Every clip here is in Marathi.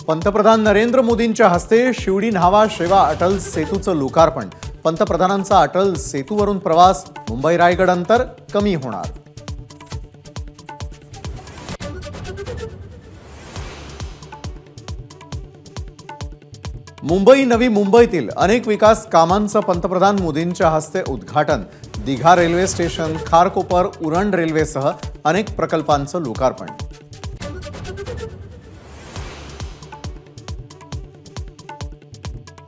पंतप्रधान नरेंद्र मोदींच्या हस्ते शिवडी न्हावा शेवा अटल सेतूचं लोकार्पण। पंतप्रधानांचा अटल सेतूवरून प्रवास, मुंबई रायगड अंतर कमी होणार। मुंबई नवी मुंबईतील अनेक विकास कामांचं पंतप्रधान मोदींच्या हस्ते उद्घाटन। दिघा रेल्वे स्टेशन, खारकोपर, उरण रेल्वेसह अनेक प्रकल्पांचं लोकार्पण।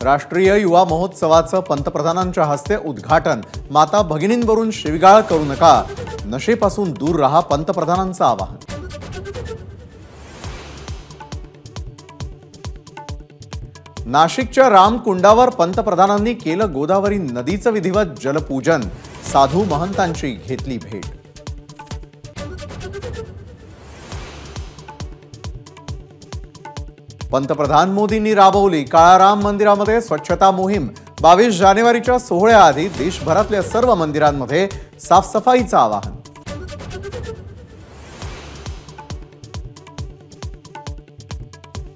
राष्ट्रीय युवा महोत्सवाचं पंतप्रधानांच्या हस्ते उद्घाटन। माता भगिनींवरून शिवीगाळ करू नका, नशेपासून दूर राहा, पंतप्रधानांचं आवाहन। नाशिकच्या रामकुंडावर पंतप्रधानांनी केलं गोदावरी नदीचं विधिवत जलपूजन। साधू महंतांची घेतली भेट। पंतप्रधान मोदींनी राबवली काळा राम मंदिरामध्ये स्वच्छता मोहीम। 22 जानेवारीच्या सोहळ्याआधी देशभरातल्या सर्व मंदिरांमध्ये साफसफाईचं आवाहन।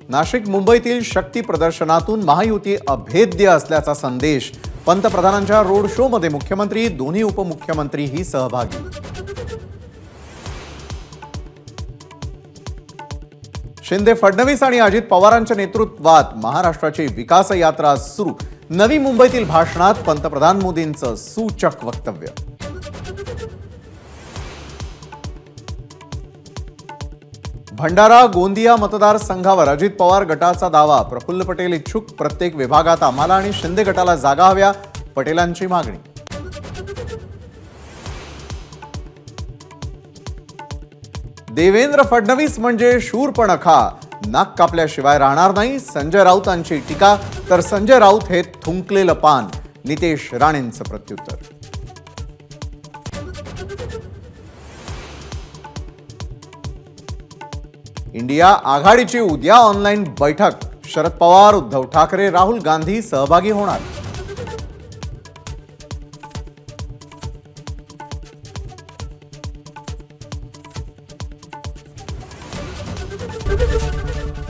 नाशिक मुंबईतील शक्ती प्रदर्शनातून महायुती अभेद्य असल्याचा संदेश। पंतप्रधानांच्या रोड शो मध्ये मुख्यमंत्री, दोन्ही उपमुख्यमंत्रीही सहभागी। शिंदे, फडणवीस आणि अजित पवारांच्या नेतृत्वात महाराष्ट्राची विकास यात्रा सुरू। नवी मुंबईतील भाषणात पंतप्रधान मोदींचं सूचक वक्तव्य। भंडारा गोंदिया मतदारसंघावर अजित पवार गटाचा दावा। प्रफुल्ल पटेल इच्छुक, प्रत्येक विभागात आम्हाला आणि शिंदे गटाला जागा हव्या, पटेलांची मागणी। देवेंद्र फडणवीस म्हणजे शूरपणखा, नाक कापल्याशिवाय राहणार नाही, संजय राऊतांची टीका। तर संजय राऊत हे थुंकलेलं पान, नितेश राणेंचं प्रत्युत्तर। इंडिया आघाडीची उद्या ऑनलाईन बैठक। शरद पवार, उद्धव ठाकरे, राहुल गांधी सहभागी होणार।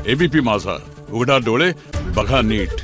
एबीपी माझा, उघडा डोळे बघा नीट।